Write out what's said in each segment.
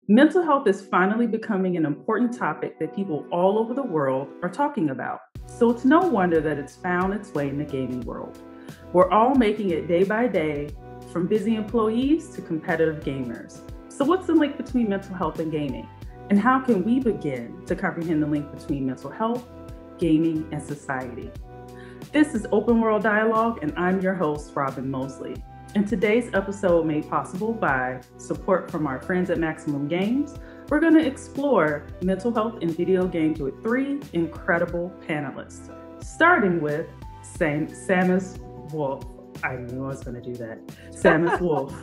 Mental health is finally becoming an important topic that people all over the world are talking about. So it's no wonder that it's found its way in the gaming world. We're all making it day by day, from busy employees to competitive gamers. So what's the link between mental health and gaming? And how can we begin to comprehend the link between mental health, gaming, and society? This is Open World Dialogue, and I'm your host, Robin Mosley. In today's episode, made possible by support from our friends at Maximus Games, we're going to explore mental health in video games with three incredible panelists, starting with Samus Wolfe. I knew I was going to do that. Samus Wolfe.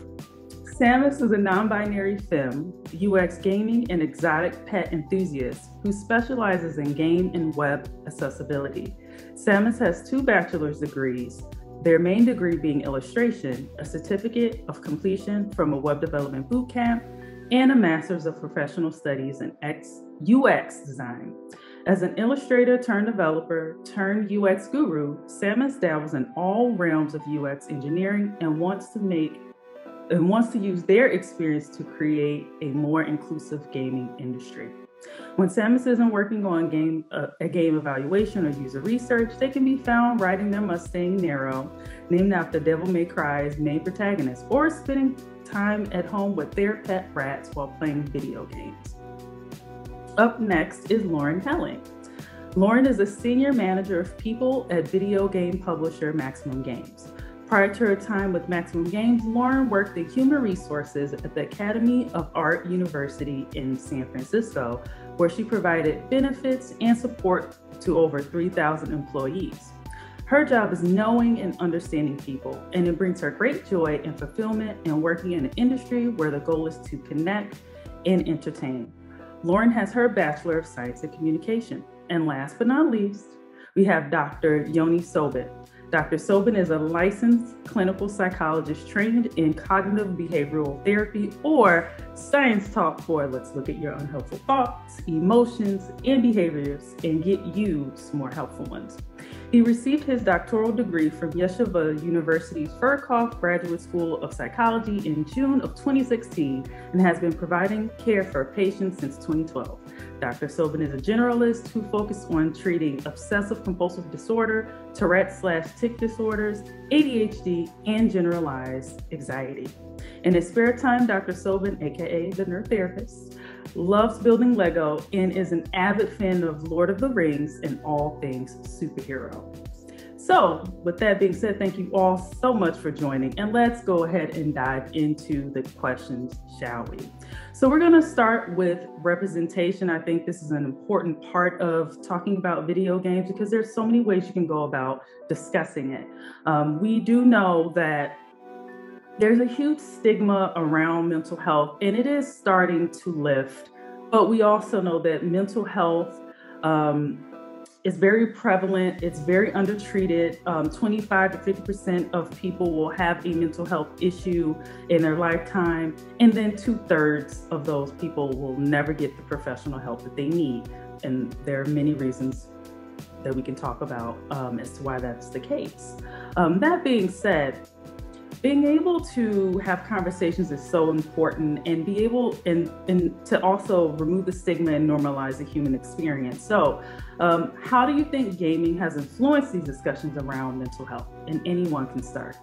Samus is a non-binary femme, UX gaming and exotic pet enthusiast who specializes in game and web accessibility. Samus has 2 bachelor's degrees, their main degree being illustration, a certificate of completion from a web development bootcamp, and a master's of professional studies in UX design. As an illustrator turned developer turned UX guru, Samus dabbles in all realms of UX engineering and wants to use their experience to create a more inclusive gaming industry. When Samus isn't working on a game evaluation or user research, they can be found riding their Mustang Nero, named after Devil May Cry's main protagonist, or spending time at home with their pet rats while playing video games. Up next is Lauren Helling. Lauren is a senior manager of people at video game publisher Maximus Games. Prior to her time with Maximus Games, Lauren worked in human resources at the Academy of Art University in San Francisco, where she provided benefits and support to over 3,000 employees. Her job is knowing and understanding people, and it brings her great joy and fulfillment in working in an industry where the goal is to connect and entertain. Lauren has her Bachelor of Science in Communication. And last but not least, we have Dr. Yoni Robin. Dr. Robin is a licensed clinical psychologist trained in cognitive behavioral therapy, or science talk for let's look at your unhelpful thoughts, emotions, and behaviors and get you some more helpful ones. He received his doctoral degree from Yeshiva University's Furkov Graduate School of Psychology in June of 2016 and has been providing care for patients since 2012. Dr. Robin is a generalist who focuses on treating obsessive-compulsive disorder, Tourette/tic disorders, ADHD, and generalized anxiety. In his spare time, Dr. Robin, aka the nerd therapist, loves building Lego and is an avid fan of Lord of the Rings and all things superhero. So with that being said, thank you all so much for joining, and let's go ahead and dive into the questions, shall we? So we're going to start with representation. I think this is an important part of talking about video games because there's so many ways you can go about discussing it. We do know that there's a huge stigma around mental health, and it is starting to lift, but we also know that mental health is very prevalent. It's very undertreated. 25 to 50% of people will have a mental health issue in their lifetime. And then 2/3 of those people will never get the professional help that they need. And there are many reasons that we can talk about as to why that's the case. That being said, being able to have conversations is so important, and be able and to also remove the stigma and normalize the human experience. So how do you think gaming has influenced these discussions around mental health? And anyone can start.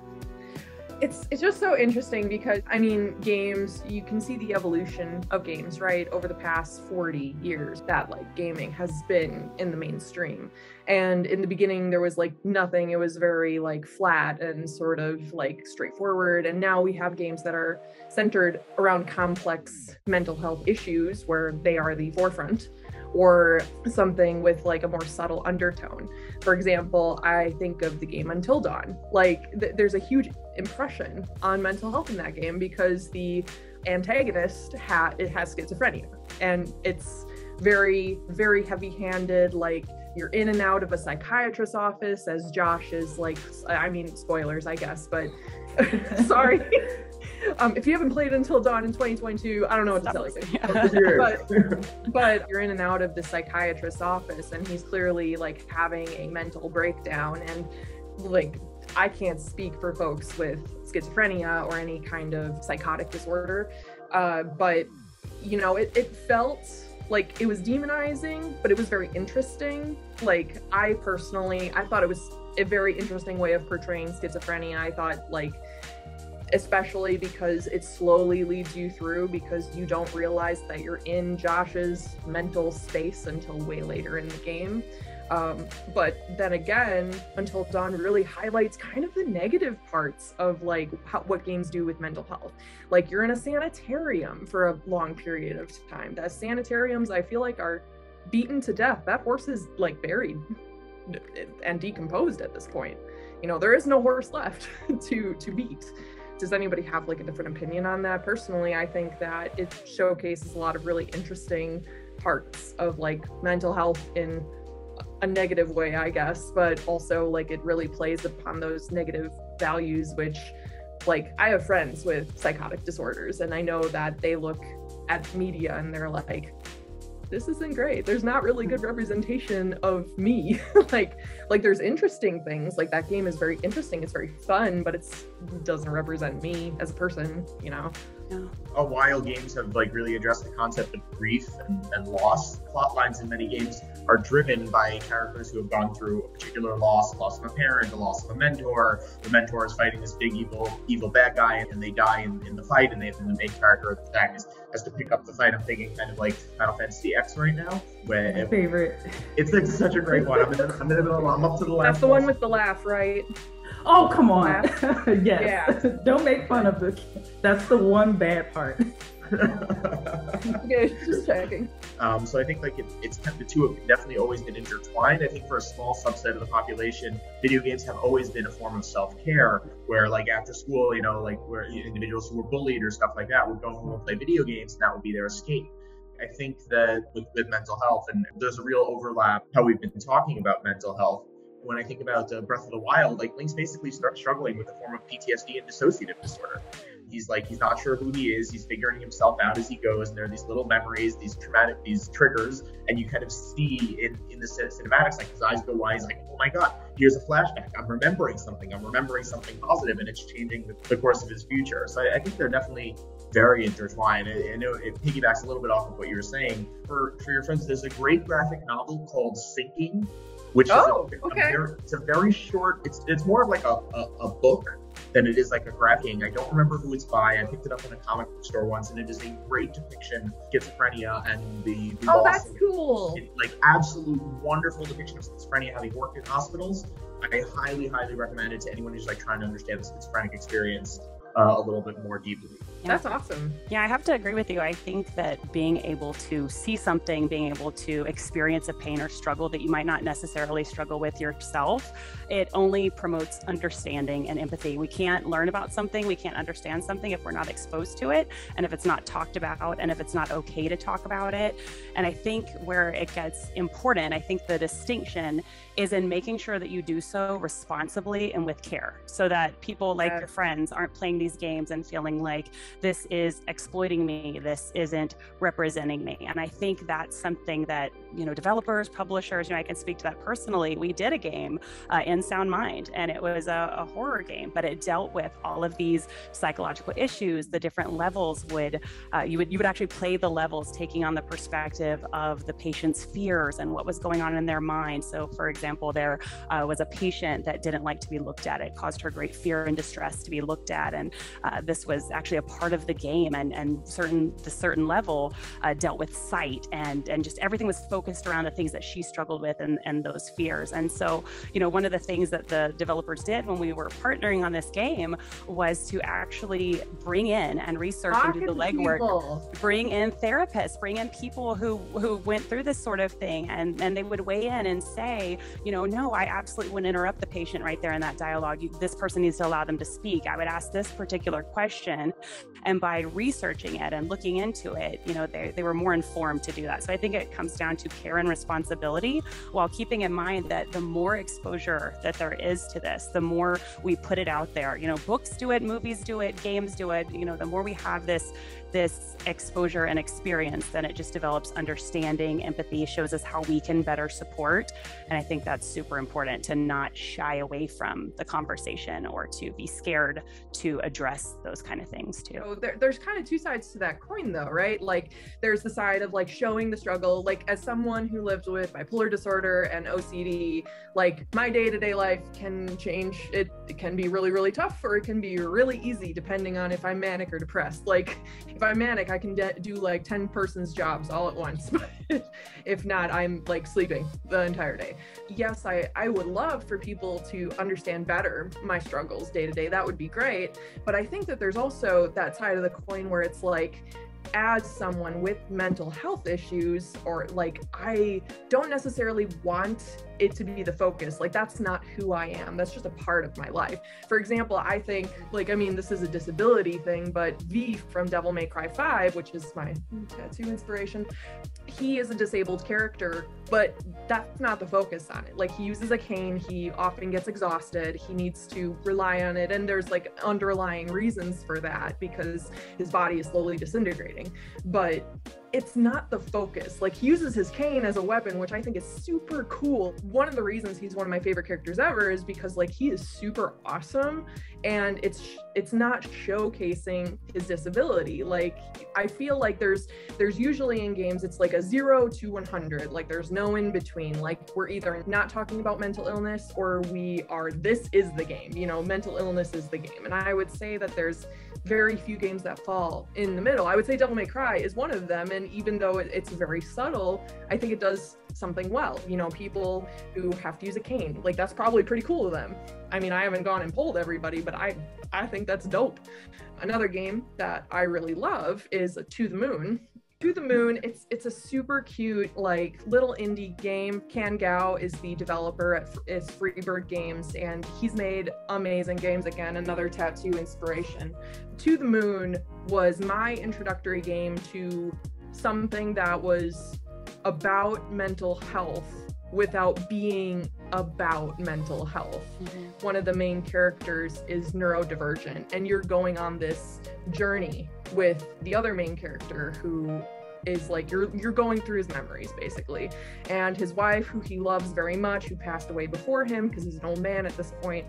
It's just so interesting because, I mean, games, you can see the evolution of games, right? Over the past 40 years that like gaming has been in the mainstream. And in the beginning, there was like nothing. It was very like flat and sort of like straightforward. And now we have games that are centered around complex mental health issues where they are the forefront, or something with like a more subtle undertone. For example, I think of the game Until Dawn. Like there's a huge impression on mental health in that game because the antagonist has schizophrenia, and it's very, very heavy-handed. Like you're in and out of a psychiatrist's office as Josh is like, I mean, spoilers, I guess, but sorry. If you haven't played Until Dawn in 2022, I don't know what to tell you. But you're in and out of the psychiatrist's office, and he's clearly like having a mental breakdown, and like I can't speak for folks with schizophrenia or any kind of psychotic disorder, but you know, it felt like it was demonizing, but it was very interesting. Like I thought it was a very interesting way of portraying schizophrenia. I thought, like, especially because it slowly leads you through, because you don't realize that you're in Josh's mental space until way later in the game. But then again, Until Dawn really highlights kind of the negative parts of like what games do with mental health. Like you're in a sanitarium for a long period of time. The sanitariums, I feel like, are beaten to death. That horse is like buried and decomposed at this point. You know, there is no horse left to beat. Does anybody have like a different opinion on that? Personally, I think that it showcases a lot of really interesting parts of like mental health in a negative way, I guess, but also like it really plays upon those negative values, which, like, I have friends with psychotic disorders and I know that they look at media and they're like, this isn't great. There's not really good representation of me. like there's interesting things, like that game is very interesting, it's very fun, but it doesn't represent me as a person, you know? Yeah. While games have like really addressed the concept of grief and loss, plot lines in many games are driven by characters who have gone through a particular loss of a parent, the loss of a mentor. The mentor is fighting this big evil bad guy, and they die in the fight, and the main character of the protagonist has to pick up the fight. I'm thinking kind of like Final Fantasy X right now. My favorite. It's like such a great one. I'm up to the last. That's the one with the laugh, right? Oh, come on. Yes. Yeah. Don't make fun of this. That's the one bad part. Okay, just checking. So I think like it's kind of, the two have definitely always been intertwined. I think for a small subset of the population, video games have always been a form of self-care, where like after school, you know, like where individuals who were bullied or stuff like that would go home and play video games, and that would be their escape. I think that with mental health, and there's a real overlap how we've been talking about mental health. When I think about Breath of the Wild, like Link's basically starts struggling with a form of PTSD and dissociative disorder. He's not sure who he is. He's figuring himself out as he goes, and there are these little memories, these triggers, and you kind of see in the cinematics, like his eyes go wide. He's like, oh my god, here's a flashback. I'm remembering something positive, and it's changing the course of his future. So I think they're definitely very intertwined. I know it piggybacks a little bit off of what you were saying. For your friends, there's a great graphic novel called Sinking, which is it's a very short, it's more of like a book than it is like a graphic. I don't remember who it's by. I picked it up in a comic book store once, and it is a great depiction of schizophrenia and the oh, that's cool. Like absolute wonderful depiction of schizophrenia, having worked in hospitals. I highly recommend it to anyone who's like trying to understand the schizophrenic experience a little bit more deeply. Yeah. That's awesome. Yeah, I have to agree with you. I think that being able to see something, being able to experience a pain or struggle that you might not necessarily struggle with yourself, it only promotes understanding and empathy. We can't learn about something, we can't understand something if we're not exposed to it, and if it's not talked about, and if it's not okay to talk about it. And I think where it gets important, I think the distinction is in making sure that you do so responsibly and with care, so that people like your friends aren't playing these games and feeling like this is exploiting me, this isn't representing me. And I think that's something that, you know, developers, publishers, you know, I can speak to that personally. We did a game in Sound Mind, and it was a horror game, but it dealt with all of these psychological issues. The different levels you would actually play the levels taking on the perspective of the patient's fears and what was going on in their mind. So for example, there was a patient that didn't like to be looked at. It caused her great fear and distress to be looked at. And this was actually a part of the game, and the certain level dealt with sight, and just everything was focused around the things that she struggled with and those fears. And so, you know, one of the things that the developers did when we were partnering on this game was to actually bring in and research and do the legwork, bring in therapists, bring in people who went through this sort of thing, and they would weigh in and say, you know, no, I absolutely wouldn't interrupt the patient right there in that dialogue. This person needs to allow them to speak. I would ask this particular question. And by researching it and looking into it, they were more informed to do that. So I think it comes down to care and responsibility, while keeping in mind that the more exposure that there is to this, the more we put it out there. Books do it, movies do it, games do it. The more we have this exposure and experience, then it just develops understanding, empathy, shows us how we can better support. And I think that's super important, to not shy away from the conversation or to be scared to address those kind of things too. So there's kind of two sides to that coin though, right? Like there's the side of like showing the struggle, like as someone who lives with bipolar disorder and OCD, like my day-to-day life can change. It can be really, really tough, or it can be really easy depending on if I'm manic or depressed. Like if I'm manic, I can do like 10 person's jobs all at once. But if not, I'm like sleeping the entire day. Yes, I would love for people to understand better my struggles day to day. That would be great. But I think that there's also that side of the coin where it's like, as someone with mental health issues, or like, I don't necessarily want it to be the focus. Like that's not who I am. That's just a part of my life. For example, I think this is a disability thing, but V from Devil May Cry 5, which is my tattoo inspiration, he is a disabled character, but that's not the focus on it. Like he uses a cane, he often gets exhausted, he needs to rely on it, and there's like underlying reasons for that because his body is slowly disintegrating. But it's not the focus. Like he uses his cane as a weapon, which I think is super cool. One of the reasons he's one of my favorite characters ever is because like he is super awesome, and it's not showcasing his disability. Like I feel like there's usually in games it's like a 0 to 100. Like there's no in between. Like we're either not talking about mental illness or we are, this is the game. Mental illness is the game. And I would say that there's very few games that fall in the middle. I would say Devil May Cry is one of them, and even though it's very subtle, I think it does something well. People who have to use a cane, like that's probably pretty cool to them. I mean, I haven't gone and polled everybody, but I think that's dope. Another game that I really love is To the Moon. To the Moon, it's a super cute, like little indie game. Kan Gao is the developer at Freebird Games, and he's made amazing games. Again, another tattoo inspiration. To the Moon was my introductory game to something that was about mental health without being about mental health. Mm-hmm. One of the main characters is neurodivergent, and you're going on this journey with the other main character who is like, you're going through his memories basically, and his wife, who he loves very much, who passed away before him because he's an old man at this point,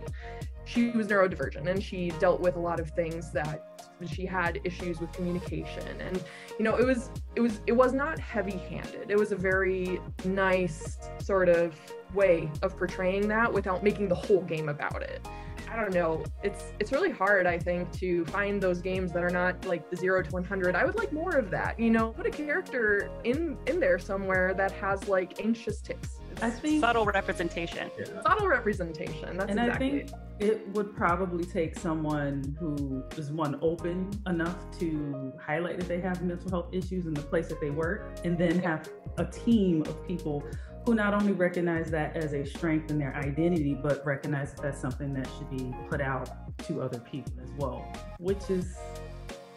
she was neurodivergent, and she dealt with a lot of things that she had issues with communication, and it was not heavy-handed. It was a very nice sort of way of portraying that without making the whole game about it. I don't know, it's really hard, I think, to find those games that are not like the 0 to 100. I would like more of that, put a character in there somewhere that has like anxious tics. I think subtle representation. Yeah. Subtle representation, that's and exactly. I think it would probably take someone who is open enough to highlight that they have mental health issues in the place that they work, and then have a team of people who not only recognize that as a strength in their identity, but recognize that that's something that should be put out to other people as well, which is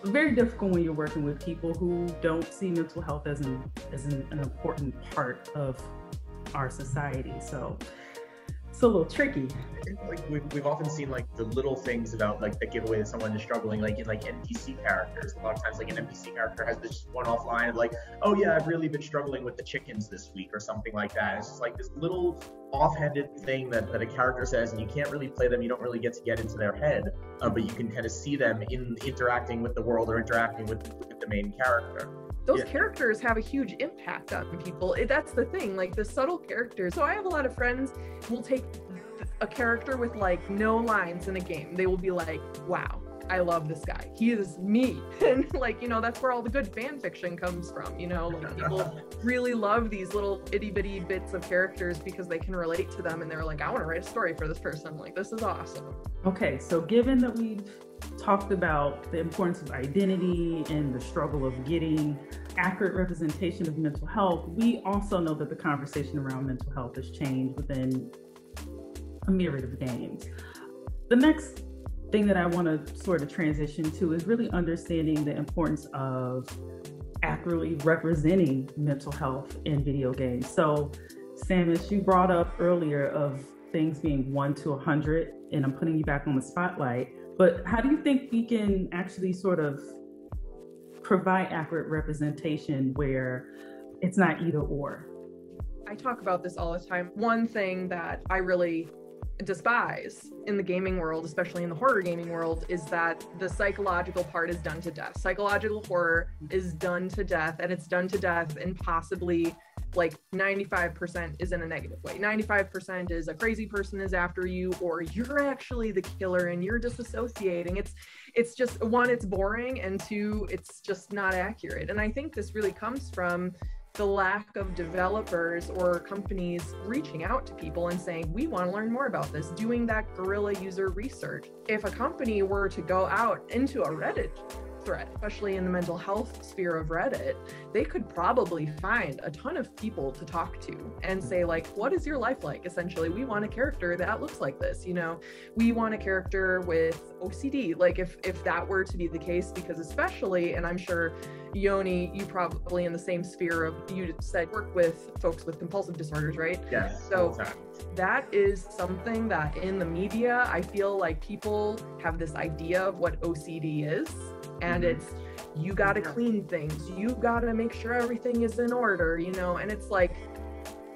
very difficult when you're working with people who don't see mental health as an important part of our society. So it's a little tricky. Like we've often seen like the little things about like that give away that someone is struggling, like in like NPC characters. A lot of times like an NPC character has this one-off line of like, oh yeah, I've really been struggling with the chickens this week, or something like that. It's just like this little offhanded thing that a character says, and you can't really play them, you don't really get to get into their head, but you can kind of see them interacting with the world or interacting with the main character. Those characters have a huge impact on people. That's the thing, like the subtle characters. So I have a lot of friends who will take a character with like no lines in a game. They will be like, wow, I love this guy. He is me. And like, that's where all the good fan fiction comes from, like people really love these little itty bitty bits of characters because they can relate to them, and they're like, I want to write a story for this person. Like, this is awesome. Okay, so given that we've talked about the importance of identity and the struggle of getting accurate representation of mental health, we also know that the conversation around mental health has changed within a myriad of games. The next thing that I want to sort of transition to is really understanding the importance of accurately representing mental health in video games. So, Samus, you brought up earlier of things being 1 to 100, and I'm putting you back on the spotlight. But how do you think we can actually sort of provide accurate representation where it's not either or? I talk about this all the time. One thing that I really despise in the gaming world, especially in the horror gaming world, is that the psychological part is done to death. Psychological horror is done to death, and it's done to death in possibly like 95% is in a negative way. 95% is a crazy person is after you, or you're actually the killer and you're disassociating. It's just, one, it's boring, and two, it's just not accurate. And I think this really comes from the lack of developers or companies reaching out to people and saying, we want to learn more about this, doing that guerrilla user research. If a company were to go out into a Reddit thread, especially in the mental health sphere of Reddit, they could probably find a ton of people to talk to and say, like, what is your life like? Essentially, we want a character that looks like this, you know, we want a character with OCD. Like if that were to be the case, because especially, and I'm sure Yoni, you probably in the same sphere of, you said work with folks with compulsive disorders, right? Yes. So that is something that in the media, I feel like people have this idea of what OCD is. And it's, you got to clean things. You got to make sure everything is in order, you know, and it's like,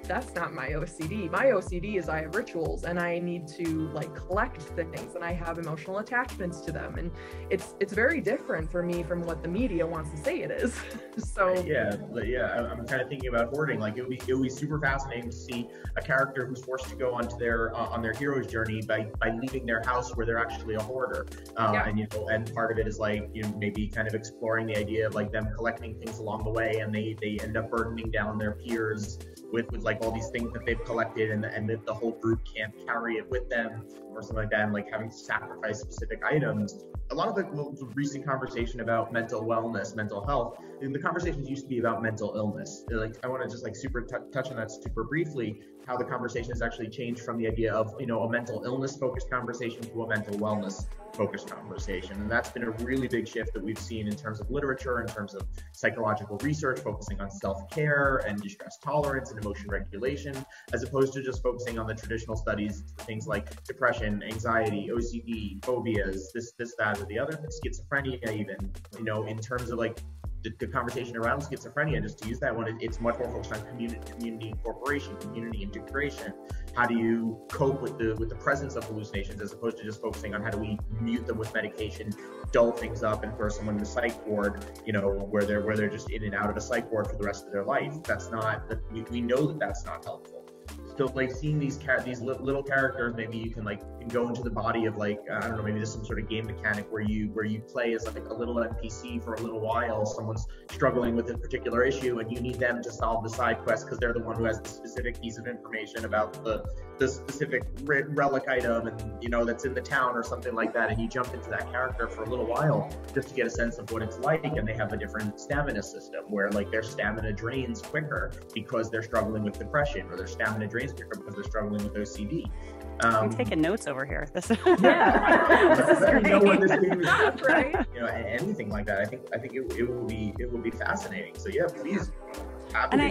that's not my OCD. My OCD is I have rituals and I need to like collect things and I have emotional attachments to them. And it's very different for me from what the media wants to say it is. So I'm kind of thinking about hoarding. Like it would be super fascinating to see a character who's forced to go onto their on their hero's journey by leaving their house where they're actually a hoarder. And you know, and part of it is like, you know, maybe kind of exploring the idea of like them collecting things along the way, and they end up burdening down their peers with like all these things that they've collected, and the whole group can't carry it with them or something like that, and like having to sacrifice specific items. A lot of the recent conversation about mental wellness, mental health, the conversations used to be about mental illness. Like I want to just like super touch on that super briefly, how the conversation has actually changed from the idea of, you know, a mental illness focused conversation to a mental wellness focused conversation. And that's been a really big shift that we've seen in terms of literature, in terms of psychological research, focusing on self-care and distress tolerance and emotion regulation, as opposed to just focusing on the traditional studies, things like depression, anxiety, OCD, phobias, this, that, or the other, schizophrenia even, you know, in terms of like the conversation around schizophrenia, just to use that one, it's much more focused on community incorporation, community integration. How do you cope with the presence of hallucinations, as opposed to just focusing on how do we mute them with medication, dull things up, and throw someone in the psych ward, you know, where they're just in and out of a psych ward for the rest of their life. That's not, we know that that's not helpful. So like seeing these little characters, maybe you can go into the body of like, I don't know, maybe there's some sort of game mechanic where you play as like a little NPC for a little while. Someone's struggling with a particular issue and you need them to solve the side quest because they're the one who has the specific piece of information about the specific relic item, and you know, that's in the town or something like that, and you jump into that character for a little while just to get a sense of what it's like. And they have a different stamina system where like their stamina drains quicker because they're struggling with depression, or their stamina drains quicker because they're struggling with OCD. I'm taking notes over here. This is know what this game is, right? You know, anything like that. I think it will be fascinating. So yeah, please. And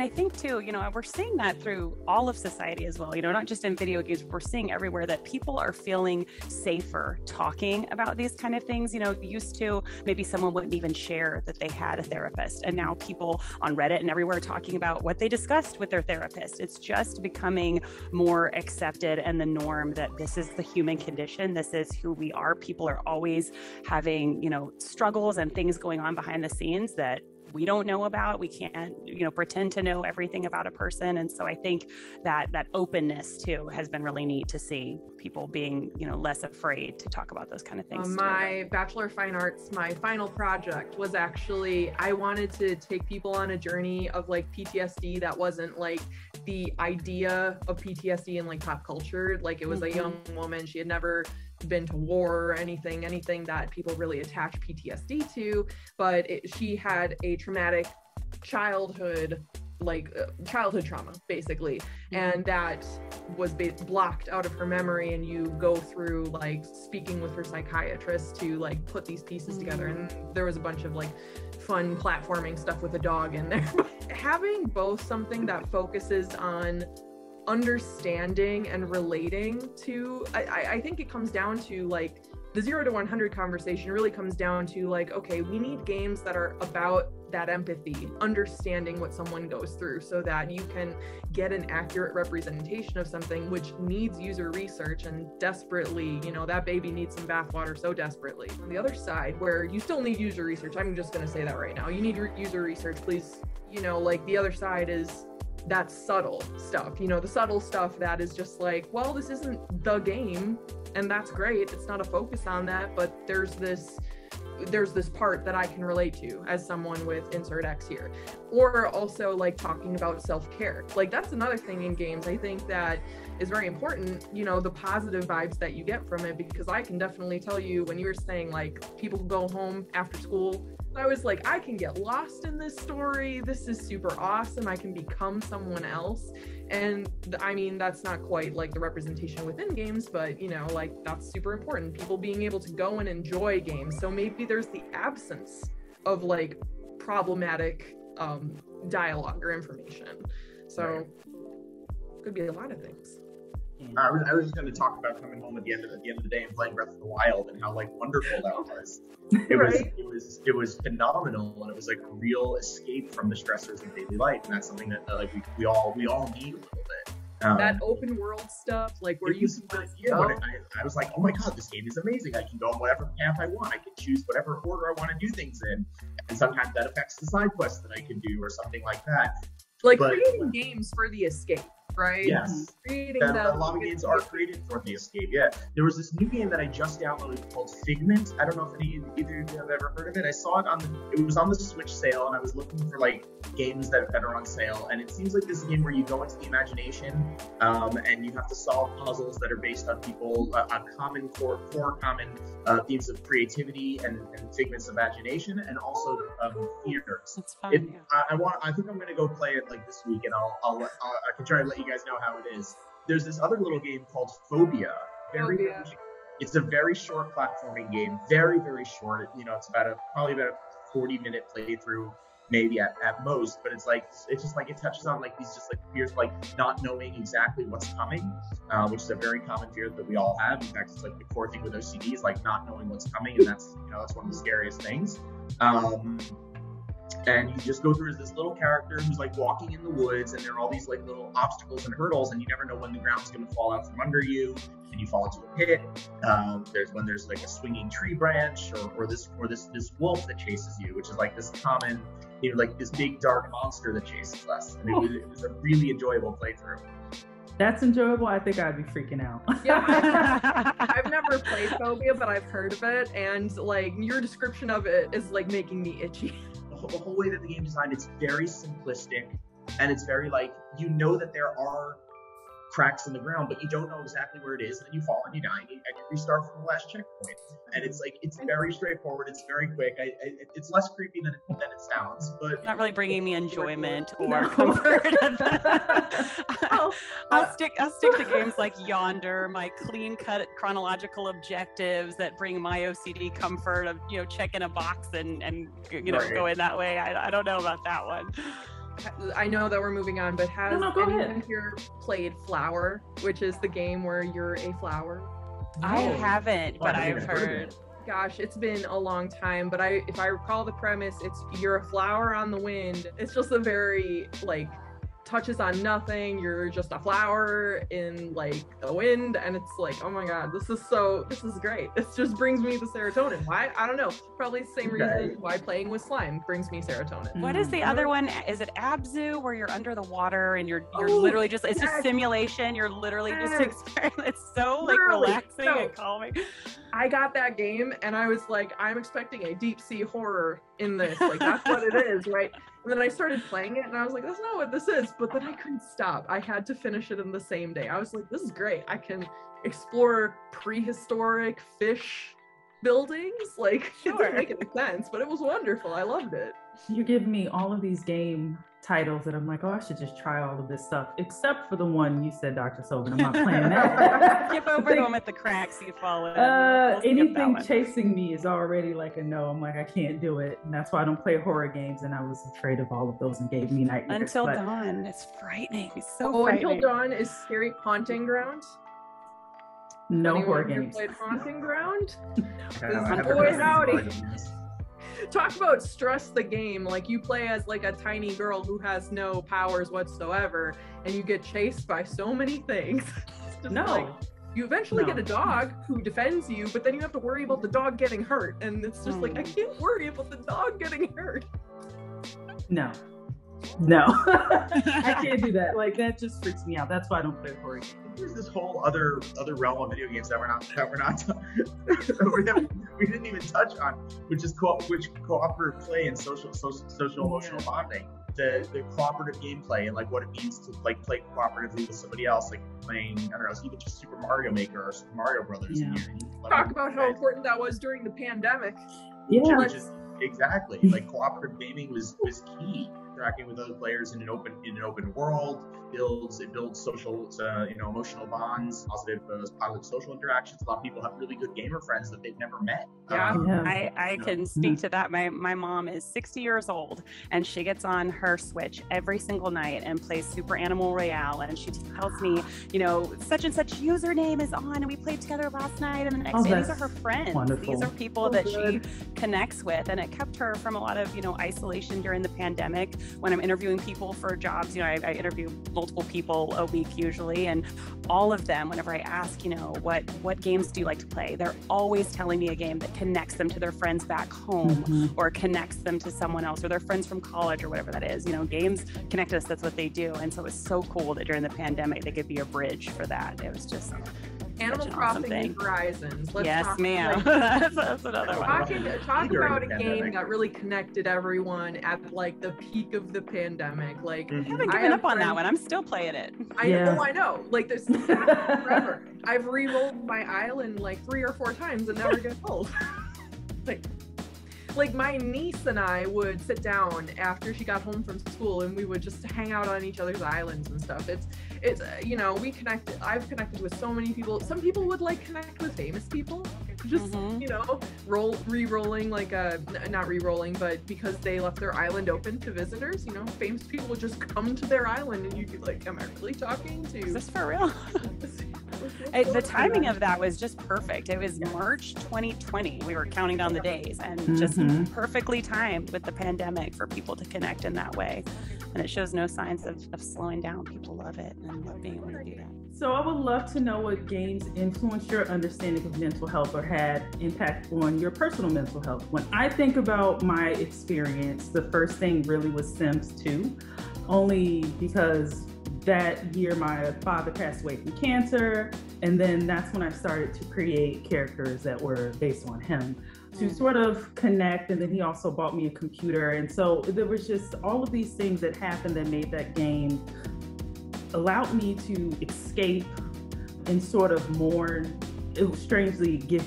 I think too, you know, we're seeing that through all of society as well, you know, not just in video games, we're seeing everywhere that people are feeling safer talking about these kind of things. You know, used to, maybe someone wouldn't even share that they had a therapist, and now people on Reddit and everywhere are talking about what they discussed with their therapist. It's just becoming more accepted and the norm that this is the human condition. This is who we are. People are always having, you know, struggles and things going on behind the scenes that we don't know about. We can't, you know, pretend to know everything about a person. And so I think that openness too has been really neat to see people being, you know, less afraid to talk about those kind of things. My Bachelor of Fine Arts, my final project was actually, I wanted to take people on a journey of like PTSD that wasn't like the idea of PTSD in like pop culture. Like it was a young woman, she had never been to war or anything that people really attach PTSD to, but she had a traumatic childhood childhood trauma, basically, and that was blocked out of her memory, and you go through like speaking with her psychiatrist to like put these pieces together, and there was a bunch of like fun platforming stuff with a dog in there. Having both something that focuses on understanding and relating to, I think it comes down to like the 0 to 100 conversation really comes down to like, okay, we need games that are about that empathy, understanding what someone goes through so that you can get an accurate representation of something which needs user research and desperately, you know, that baby needs some bathwater so desperately. On the other side, where you still need user research, I'm just going to say that right now, you need user research, please. You know, like the other side is that subtle stuff, you know, the subtle stuff that is just like, well, this isn't the game, and that's great, it's not a focus on that, but there's this part that I can relate to as someone with insert X here. Or also like talking about self-care. Like that's another thing in games I think that is very important, you know, the positive vibes that you get from it, because I can definitely tell you when you were saying like people go home after school, I was like, I can get lost in this story. This is super awesome. I can become someone else. And I mean, that's not quite like the representation within games, but you know, like that's super important. People being able to go and enjoy games. So maybe there's the absence of like problematic dialogue or information. So could be a lot of things. I was just going to talk about coming home at the end of the day and playing Breath of the Wild and how like wonderful that was. It was phenomenal, and it was like a real escape from the stressors of daily life, and that's something that like we all need a little bit. That open world stuff, like where you can I was like, oh my god, this game is amazing. I can go on whatever path I want. I can choose whatever order I want to do things in, and sometimes that affects the side quests that I can do or something like that. Like creating games for the escape. Right? Yes. A lot of games are created for the escape. Yeah. There was this new game that I just downloaded called Figment. I don't know if either of you have ever heard of it. I saw it it was on the Switch sale, and I was looking for like games that are on sale. And it seems like this game where you go into the imagination, and you have to solve puzzles that are based on on common core common themes of creativity and figments of imagination, and also fears. It's fun. I think I'm gonna go play it like this week, and I can try to let you guys know how it is. There's this other little game called Phobia. It's a very short platforming game, very, very short. You know, it's probably about a 40-minute playthrough, maybe at most. But it's just like it touches on like these just like fears, like not knowing exactly what's coming, which is a very common fear that we all have. In fact, it's like the core thing with OCD is like not knowing what's coming, and that's one of the scariest things. And you just go through as this little character who's like walking in the woods, and there are all these like little obstacles and hurdles, and you never know when the ground's going to fall out from under you, and you fall into a pit. There's like a swinging tree branch, or this wolf that chases you, which is like this common, like this big dark monster that chases us. And it was a really enjoyable playthrough. That's enjoyable. I think I'd be freaking out. Yeah, I've never played Phobia, but I've heard of it, and like your description of it is like making me itchy. The whole way that the game designed, it's very simplistic, and it's very like, that there are cracks in the ground, but you don't know exactly where it is, and then you fall and you die, and you restart from the last checkpoint. And it's very straightforward. It's very quick. It's less creepy than it sounds, but it's not really bringing me enjoyment or comfort. I'll stick to games like Yonder, my clean-cut chronological objectives that bring my OCD comfort of checking a box and going that way. I don't know about that one. I know that we're moving on, but has anyone here played Flower, which is the game where you're a flower? I haven't, but I've heard. Gosh, it's been a long time, but if I recall the premise, you're a flower on the wind. It's just a very touches on nothing. You're just a flower in the wind, and it's like, oh my god, this is great. It just brings me the serotonin. Why? I don't know. Probably the same reason why playing with slime brings me serotonin. What is the other one? Is it Abzu, where you're under the water and you're literally just just simulation. You're literally just experiencing. It's so relaxing and calming. I got that game and I was like, I'm expecting a deep sea horror in this. That's what it is, right? And then I started playing it and I was like, that's not what this is. But then I couldn't stop. I had to finish it in the same day. I was like, this is great. I can explore prehistoric fish buildings. It didn't make any sense, but it was wonderful. I loved it. You're giving me all of these game titles that I'm like, oh, I should just try all of this stuff, except for the one you said, Dr. Sogan. I'm not playing that. Skip over them at the cracks you fall in. Anything chasing me is already like a no. I'm like, I can't do it. And that's why I don't play horror games. And I was afraid of all of those and gave me nightmares. Until Dawn. It's frightening. It's so frightening. Until Dawn is scary. Haunting Ground. No horror games. Played Haunting Ground? Boy, howdy. Talk about stress the game. Like, you play as like a tiny girl who has no powers whatsoever, and you get chased by so many things. Like, you eventually get a dog who defends you, but then you have to worry about the dog getting hurt, and it's just like, I can't worry about the dog getting hurt. No. I can't do that. Like, that just freaks me out. That's why I don't play horror games. There's this whole other realm of video games that we're not we didn't even touch on, which is cooperative play and social emotional bonding. The cooperative gameplay and like what it means to like play cooperatively with somebody else, like playing, I don't know, even just Super Mario Maker or Super Mario Brothers. Yeah. Talk about how important that was during the pandemic. Yeah. Which is exactly like cooperative gaming was key. Interacting with other players in an open world builds social emotional bonds, positive social interactions. A lot of people have really good gamer friends that they've never met. I can speak to that. My mom is 60 years old, and she gets on her Switch every single night and plays Super Animal Royale, and she tells me, such and such username is on, and we played together last night, and the next day. These are her friends. Wonderful. These are people that she connects with, and it kept her from a lot of isolation during the pandemic. When I'm interviewing people for jobs, I interview multiple people a week usually, and all of them, whenever I ask, what games do you like to play, they're always telling me a game that connects them to their friends back home, or connects them to someone else, or their friends from college, or whatever that is. Games connect us. That's what they do. And so it's so cool that during the pandemic they could be a bridge for that. It was just Animal Crossing New Horizons. Yes, ma'am. That's another one. Talk about a game that really connected everyone at like the peak of the pandemic. Like, I haven't given up on that one. I'm still playing it. I know. Like, this forever. I've re-rolled my island like 3 or 4 times and never get old. Like my niece and I would sit down after she got home from school, and we would just hang out on each other's islands and stuff. It's we connected. I've connected with so many people. Some people would like connect with famous people, just re-rolling, like not re-rolling, but because they left their island open to visitors. Famous people would just come to their island, and you'd be like, am I really talking to? Is this for real? The timing of that was just perfect. It was March 2020. We were counting down the days, and just perfectly timed with the pandemic for people to connect in that way. And it shows no signs of slowing down. People love it and being able to do that. So I would love to know what games influenced your understanding of mental health or had impact on your personal mental health. When I think about my experience, the first thing really was Sims 2, only because that year my father passed away from cancer, and then that's when I started to create characters that were based on him to sort of connect. And then he also bought me a computer, and so there was just all of these things that happened that made that game allowed me to escape and sort of mourn. It was strangely give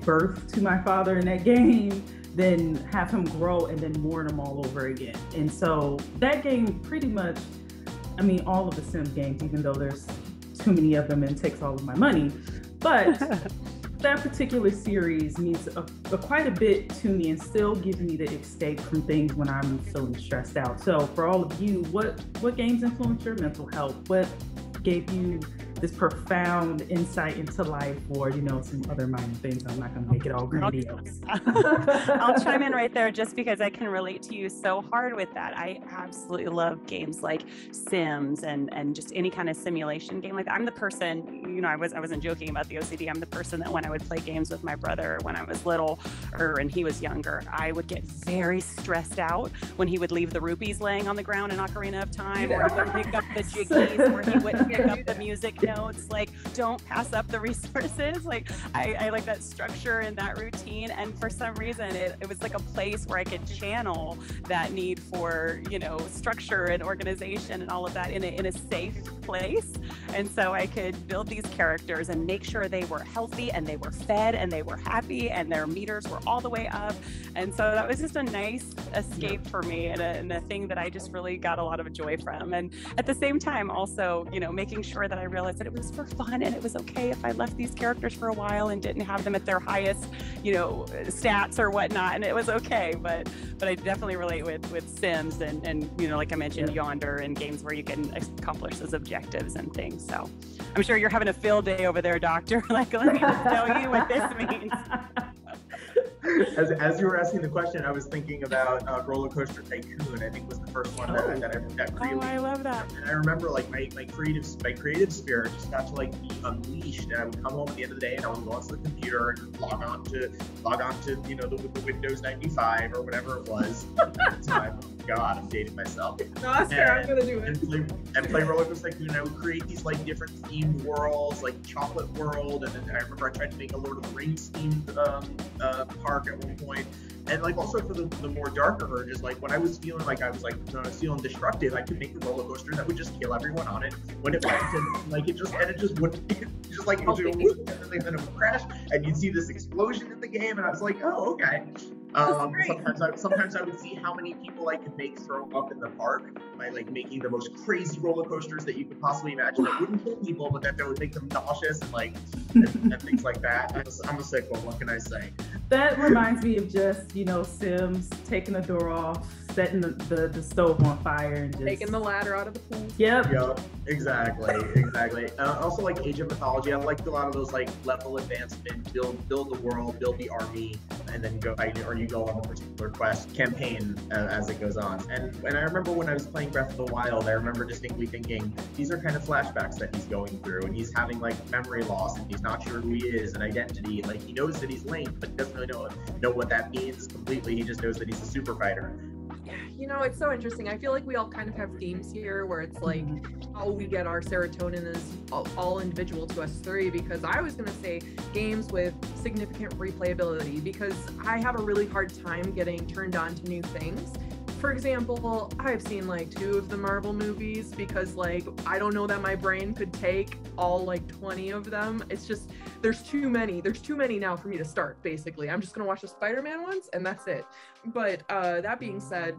birth to my father in that game, then have him grow and then mourn him all over again. And so that game pretty much, all of the Sims games, even though there's too many of them and takes all of my money, but that particular series means quite a bit to me and still gives me the escape from things when I'm feeling stressed out. So for all of you, what games influenced your mental health? What gave you this profound insight into life, or some other minor things? I'm not going to make it all grandiose. I'll chime in right there just because I can relate to you so hard with that. I absolutely love games like Sims and just any kind of simulation game. Like, I'm the person, I wasn't joking about the OCD. I'm the person that when I would play games with my brother when I was little and he was younger, I would get very stressed out when he would leave the rupees laying on the ground in Ocarina of Time, or he would pick up the jiggies, or he wouldn't pick up the music notes, like don't pass up the resources. Like I like that structure and that routine. And for some reason, it was like a place where I could channel that need for, you know, structure and organization and all of that in a safe place. And so I could build these characters and make sure they were healthy and they were fed and they were happy and their meters were all the way up. And so that was just a nice escape for me, and a thing that I just really got a lot of joy from. And at the same time, also, you know, making sure that I realized that it was for fun and it was okay if I left these characters for a while and didn't have them at their highest, you know, stats or whatnot, and it was okay. But I definitely relate with Sims and you know, like I mentioned, Yonder, and games where you can accomplish those objectives and things. So I'm sure you're having a field day over there, Doctor. Like, let me just tell you what this means. As you were asking the question, I was thinking about Roller Coaster Tycoon. I think was the first one that really. Oh, I love that. And I remember like my creative spirit just got to like be unleashed, and I would come home at the end of the day and I would go onto the computer and log on to you know the Windows 95 or whatever it was at the time. Oh God, I'm dating myself. No, I'm gonna do it. And play Roller Coaster Tycoon. And I would create these like different themed worlds, like Chocolate World, and then I remember I tried to make a Lord of the Rings themed park at one point. And like also for the more darker urges, like when I was feeling like I was like feeling destructive, I could make a roller coaster that would just kill everyone on it when it went, and like it just wouldn't just like it would and then it would crash, and you'd see this explosion in the game, and I was like, oh, okay. Sometimes I would see how many people I could make throw up in the park by like making the most crazy roller coasters that you could possibly imagine that wouldn't kill people, but that would make them nauseous and like and things like that. I'm a sick one. What can I say? That reminds me of just, you know, Sims taking the door off, setting the stove on fire, and just taking the ladder out of the pool. Yep, exactly. Also like Age of Mythology, I liked a lot of those like level advancement, build the world, build the army, and then you go on a particular quest campaign as it goes on. And I remember when I was playing Breath of the Wild, I remember distinctly thinking, these are kind of flashbacks that he's going through, and he's having like memory loss, and he's not sure who he is and identity. Like he knows that he's Link, but he doesn't really know what that means completely. He just knows that he's a super fighter. You know, it's so interesting. I feel like we all kind of have themes here where it's like how we get our serotonin is all individual to us three, because I was going to say games with significant replayability, because I have a really hard time getting turned on to new things. For example, I've seen like 2 of the Marvel movies because like I don't know that my brain could take all like 20 of them. It's just there's too many now for me to start. Basically, I'm just gonna watch the Spider-Man ones and that's it. But that being said,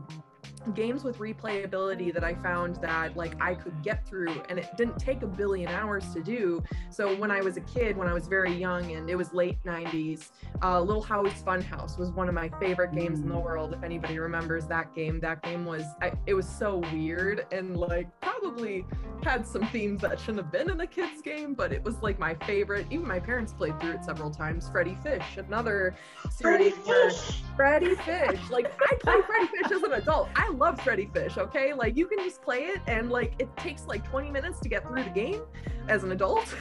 games with replayability that I found that like I could get through, and it didn't take a billion hours to do. So when I was a kid, when I was very young, and it was late 90s, Little Howie's Funhouse was one of my favorite games in the world. If anybody remembers that game was it was so weird and like probably had some themes that shouldn't have been in a kid's game, but it was like my favorite. Even my parents played through it several times. Freddy Fish, another series. Freddy Fish. Like I played Freddy Fish as an adult. I love Freddy Fish, okay? Like you can just play it and like it takes like 20 minutes to get through the game as an adult.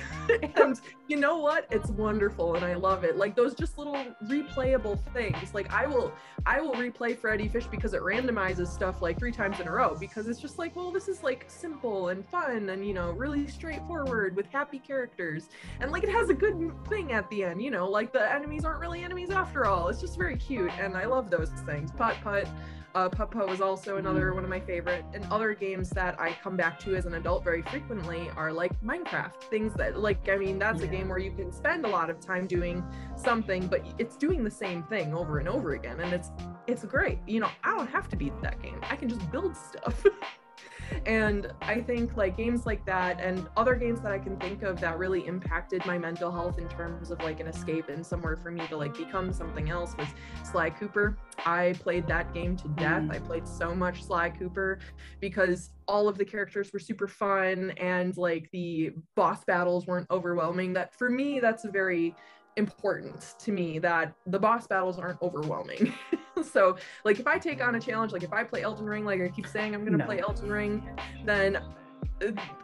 And you know what? It's wonderful and I love it. Like those just little replayable things. Like I will replay Freddy Fish because it randomizes stuff like 3 times in a row, because it's just like, well, this is like simple and fun and, you know, really straightforward with happy characters. And like it has a good thing at the end, you know, like the enemies aren't really enemies after all. It's just very cute and I love those things. Putt-Putt. Putt-Putt was also another one of my favorite. And other games that I come back to as an adult very frequently are like Minecraft. Things that like, I mean, that's a game where you can spend a lot of time doing something, but it's doing the same thing over and over again. And it's great. You know, I don't have to beat that game. I can just build stuff. And I think like games like that and other games that I can think of that really impacted my mental health in terms of like an escape and somewhere for me to like become something else was Sly Cooper. I played that game to death. I played so much Sly Cooper because all of the characters were super fun and like the boss battles weren't overwhelming. That for me, that's very important to me, that the boss battles aren't overwhelming. So like if I take on a challenge, like if I play Elden Ring, like I keep saying I'm gonna play Elden Ring, then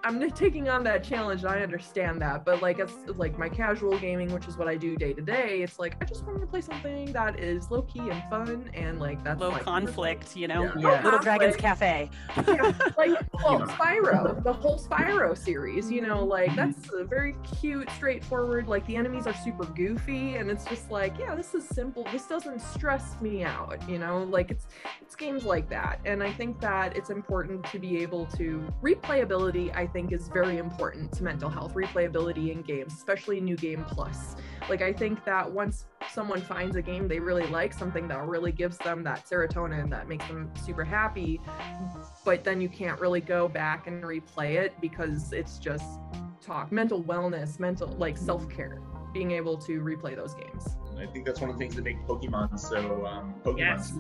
I'm taking on that challenge, and I understand that, but like it's like my casual gaming, which is what I do day to day. It's like I just want to play something that is low key and fun, and like that's low like, conflict, you know. Yeah. Little Dragon's Cafe. Yeah, like well, Spyro, the whole Spyro series, you know, like that's a very cute, straightforward. Like the enemies are super goofy, and it's just like, yeah, this is simple. This doesn't stress me out, you know. Like it's games like that, and I think that it's important to be able to replayability. I think is very important to mental health, replayability in games, especially New Game Plus. Like I think that once someone finds a game they really like, something that really gives them that serotonin that makes them super happy, but then you can't really go back and replay it because it's just mental wellness, mental like self-care, being able to replay those games. I think that's one of the things that make Pokemon so Yes.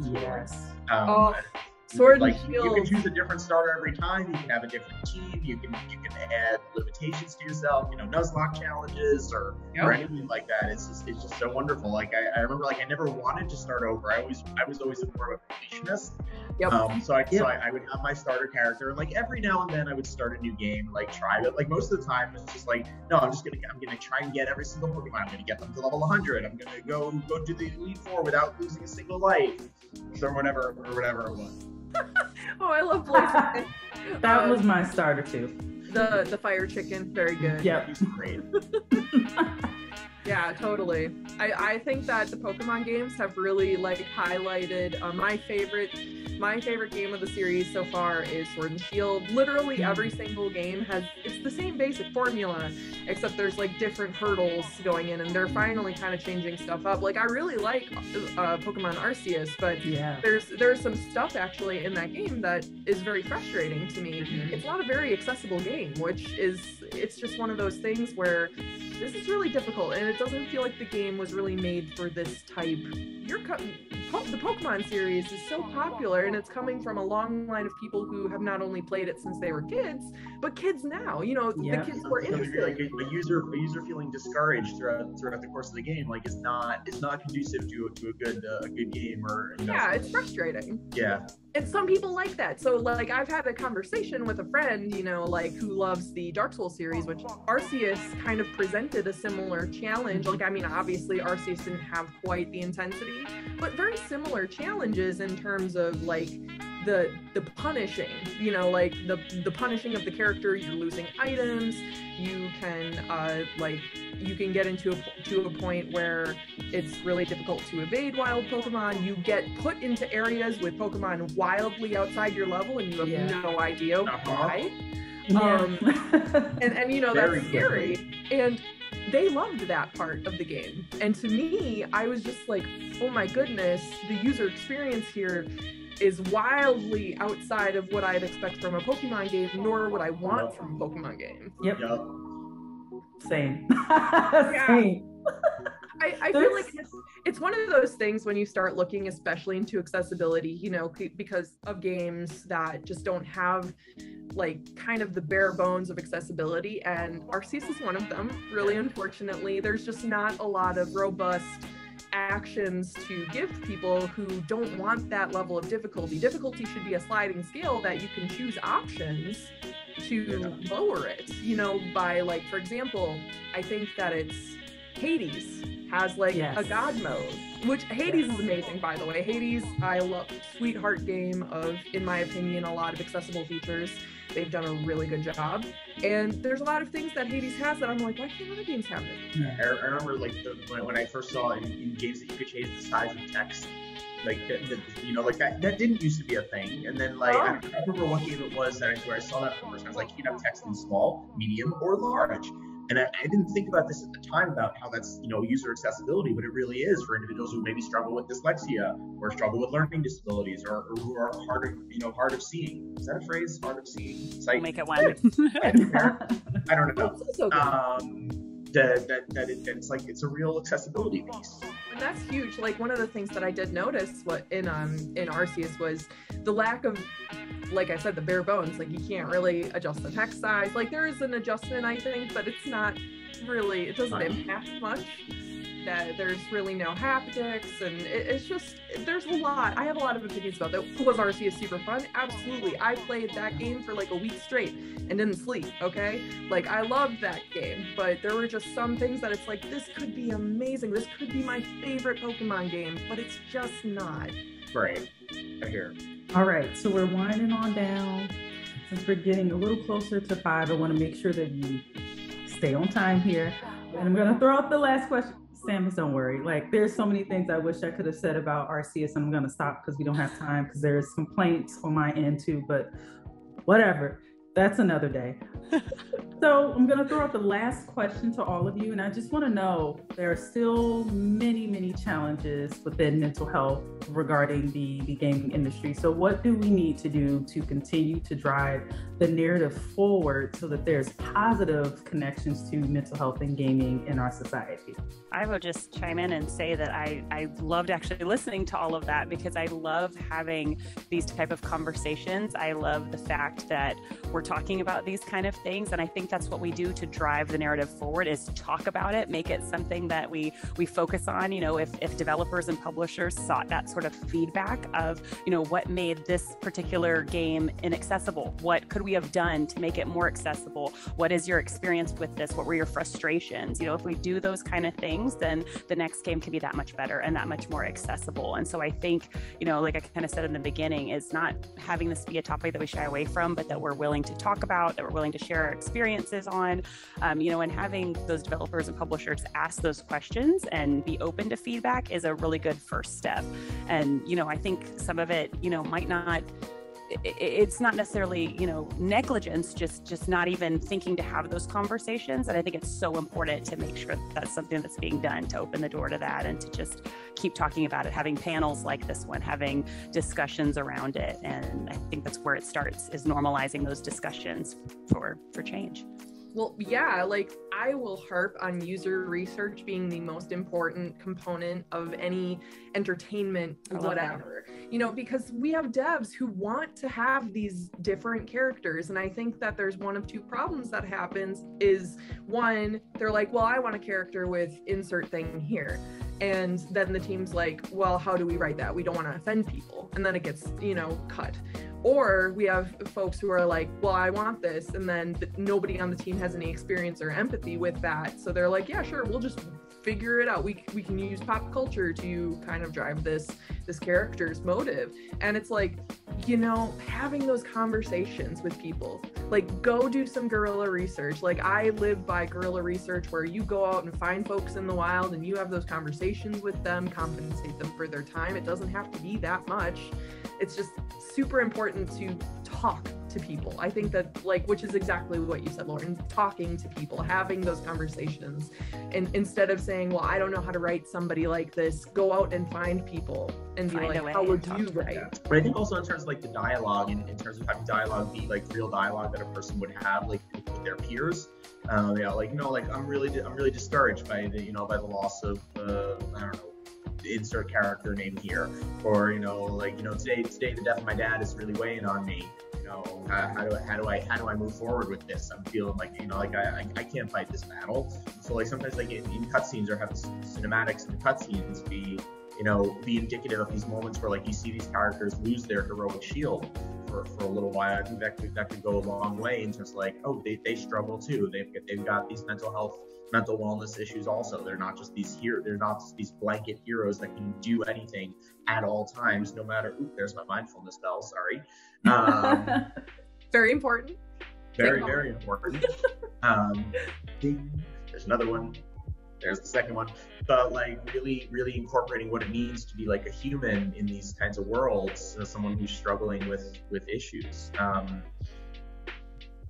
Sword like and you Shield. can choose a different starter every time. You can have a different team. You can add limitations to yourself. You know, Nuzlocke challenges or anything like that. It's just so wonderful. Like I remember, like I never wanted to start over. I was always more of a completionist. Yep. So I would have my starter character, and like every now and then I would start a new game, like try it. Like most of the time it's just like, no, I'm gonna try and get every single Pokemon. I'm gonna get them to level 100. I'm gonna go to the Elite Four without losing a single life, or whatever it was. Oh, I love Blaze. That was my starter too. The fire chicken, very good. Yep. He's great. Yeah, totally. I think that the Pokemon games have really like highlighted my favorite game of the series so far is Sword and Shield. Literally every single game it's the same basic formula, except there's like different hurdles going in, and they're finally kind of changing stuff up. Like I really like Pokemon Arceus, but there's some stuff actually in that game that is very frustrating to me. It's not a very accessible game, it's just one of those things where this is really difficult, and it doesn't feel like the game was really made for this type. The Pokemon series is so popular, and it's coming from a long line of people who have not only played it since they were kids, but kids now. You know, the kids who are interested. Like a user feeling discouraged throughout the course of the game, like it's not conducive to a good game, or yeah, it's frustrating. Yeah. And some people like that. So like I've had a conversation with a friend, you know, like who loves the Dark Souls series, which Arceus kind of presented a similar challenge. Like, I mean, obviously Arceus didn't have quite the intensity, but very similar challenges in terms of like the punishing, you know, like the punishing of the character. You're losing items. You can get into a point where it's really difficult to evade wild Pokemon. You get put into areas with Pokemon wildly outside your level, and you have no idea why. And you know, that's scary. And they loved that part of the game. And to me, I was just like, oh my goodness, the user experience here is wildly outside of what I'd expect from a Pokemon game, nor what I want from a Pokemon game. Yep. Same. Same. I feel like it's one of those things when you start looking especially into accessibility, you know, because of games that just don't have like kind of the bare bones of accessibility, and Arceus is one of them. Really, unfortunately, there's just not a lot of robust actions to give people who don't want that level of difficulty. Difficulty should be a sliding scale that you can choose options to lower it, you know, by like, for example, I think that it's Hades has like a god mode, which Hades is amazing, by the way. Hades, I love, sweetheart game of, in my opinion, a lot of accessible features. They've done a really good job, and there's a lot of things that Hades has that I'm like, why can't other games have this? I remember like when I first saw in games that you could change the size of text, like you know, like that didn't used to be a thing. And then like I remember what game it was where I saw that for the first time. I was like, you can have text in small, medium, or large. And I didn't think about this at the time about how that's, you know, user accessibility, but it really is for individuals who maybe struggle with dyslexia or struggle with learning disabilities or who are hard of seeing. Is that a phrase? Hard of seeing? Sight? We'll make it one. I don't know. It's like it's a real accessibility piece. And that's huge. Like one of the things that I did notice in Arceus was the lack of, like I said, the bare bones. Like you can't really adjust the text size. Like there is an adjustment, I think, but it's not really, it doesn't impact much. that there's really no haptics, and it's just, there's a lot. I have a lot of opinions about that. Was Arceus super fun? Absolutely. I played that game for like a week straight and didn't sleep, okay? Like, I loved that game, but there were just some things that it's like, this could be amazing. This could be my favorite Pokemon game, but it's just not. Right. I hear. All right, so we're winding on down. Since we're getting a little closer to 5, I want to make sure that you stay on time here. And I'm going to throw out the last question. Samus, don't worry. Like, there's so many things I wish I could have said about Arceus, and I'm going to stop because we don't have time, because there's complaints on my end too, but whatever. That's another day. So I'm going to throw out the last question to all of you. And I just want to know, there are still many, many challenges within mental health regarding the gaming industry. So what do we need to do to continue to drive the narrative forward so that there's positive connections to mental health and gaming in our society? I will just chime in and say that I loved actually listening to all of that, because I love having these type of conversations. I love the fact that we're talking about these kind of things. And I think that's what we do to drive the narrative forward, is talk about it, make it something that we focus on. You know, if developers and publishers sought that sort of feedback of, you know, what made this particular game inaccessible? What could we have done to make it more accessible? What is your experience with this? What were your frustrations? You know, if we do those kind of things, then the next game can be that much better and that much more accessible. And so I think, you know, like I kind of said in the beginning, is not having this be a topic that we shy away from, but that we're willing to talk about, that we're willing to share our experiences on, you know, and having those developers and publishers ask those questions and be open to feedback is a really good first step. And, you know, I think some of it, you know, might not, it's not necessarily, you know, negligence, just not even thinking to have those conversations. And I think it's so important to make sure that that's something that's being done, to open the door to that and to just keep talking about it, having panels like this one, having discussions around it. And I think that's where it starts, is normalizing those discussions for change. Well, yeah, like, I will harp on user research being the most important component of any entertainment, whatever, you know, because we have devs who want to have these different characters. And I think that there's one of two problems that happens is, one, they're like, well, I want a character with insert thing here. And then the team's like, well, how do we write that? We don't want to offend people. And then it gets, you know, cut. Or we have folks who are like, well, I want this. And then nobody on the team has any experience or empathy with that. So they're like, yeah, sure, we'll just figure it out. We can use pop culture to kind of drive this character's motive. And it's like, you know, having those conversations with people, like, go do some guerrilla research. Like, I live by guerrilla research, where you go out and find folks in the wild and you have those conversations with them, compensate them for their time. It doesn't have to be that much. It's just super important to talk to people. I think that, like, which is exactly what you said, Lauren, talking to people, having those conversations. And instead of saying, well, I don't know how to write somebody like this, go out and find people and be like, how would you write? But I think also in terms of like the dialogue, in terms of having dialogue be like real dialogue that a person would have like with their peers. Yeah, like, you know, like, I'm really discouraged by the, you know, by the loss of I don't know, insert character name here, or, you know, like, you know, today the death of my dad is really weighing on me. You know, how do I move forward with this? I'm feeling like, you know, like I can't fight this battle. So like sometimes like in cutscenes, or have the cinematics in the cutscenes be indicative of these moments where like you see these characters lose their heroic shield for a little while. I think that could go a long way in terms of like, oh, they struggle too. They've got these mental wellness issues also. They're not just these blanket heroes that can do anything at all times, no matter. Ooh, there's my mindfulness bell. Sorry. Very important. Very important. There's another one. There's the second one. But like really incorporating what it means to be like a human in these kinds of worlds, as someone who's struggling with issues.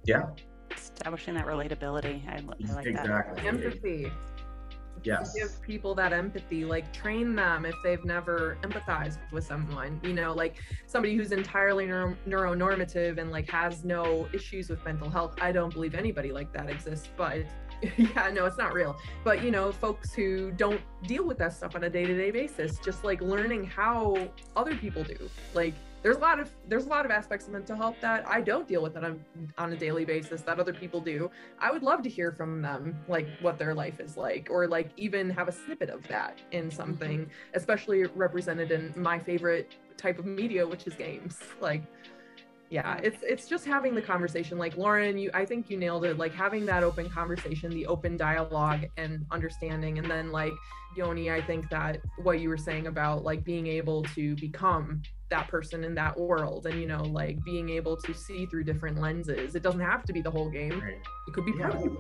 Yeah. Establishing that relatability. I like exactly. that. Empathy. Yes. Give people that empathy, like train them if they've never empathized with someone, you know, like somebody who's entirely neuronormative and like has no issues with mental health. I don't believe anybody like that exists, but yeah, no, it's not real. But, you know, folks who don't deal with that stuff on a day-to-day basis, just like learning how other people do. Like, there's a lot of aspects of mental health that I don't deal with on a daily basis that other people do. I would love to hear from them, like what their life is like, or like even have a snippet of that in something, especially represented in my favorite type of media, which is games. Like, yeah, it's just having the conversation. Like Lauren, I think you nailed it. Like having that open conversation, the open dialogue and understanding. And then like Yoni, I think that what you were saying about like being able to become that person in that world, and like being able to see through different lenses. It doesn't have to be the whole game. Right. It could be part of it.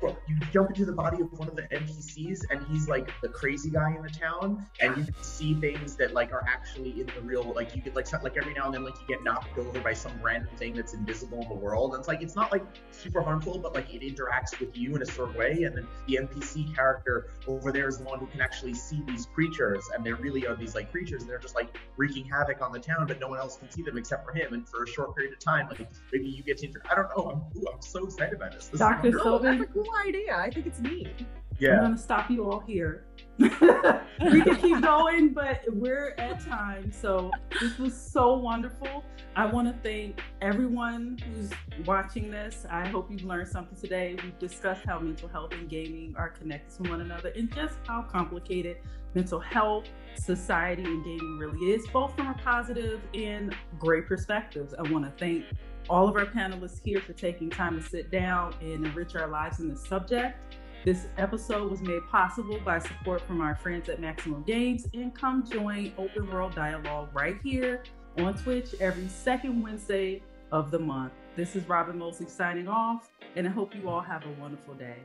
Well, you jump into the body of one of the NPCs, and he's like the crazy guy in the town, and you can see things that like are actually in the real. Like you get like every now and then, like you get knocked over by some random thing that's invisible in the world, and it's like it's not like super harmful, but like it interacts with you in a certain way. And then the NPC character over there is the one who can actually see these creatures, and there really are these like creatures, and they're just like wreaking havoc on the town, but no one else can see them except for him. And for a short period of time, like maybe you get to I don't know. I'm so excited about this. Dr. Sylvan, that's a cool idea. I think it's neat. Yeah. I'm going to stop you all here. We can keep going, but we're at time. So this was so wonderful. I want to thank everyone who's watching this. I hope you've learned something today. We've discussed how mental health and gaming are connected to one another, and just how complicated mental health, society, and gaming really is, both from a positive and great perspectives. I want to thank all of our panelists here for taking time to sit down and enrich our lives in this subject. This episode was made possible by support from our friends at Maximus Games, and come join Open World Dialogue right here on Twitch every second Wednesday of the month. This is Robin Mosley signing off, and I hope you all have a wonderful day.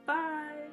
Bye.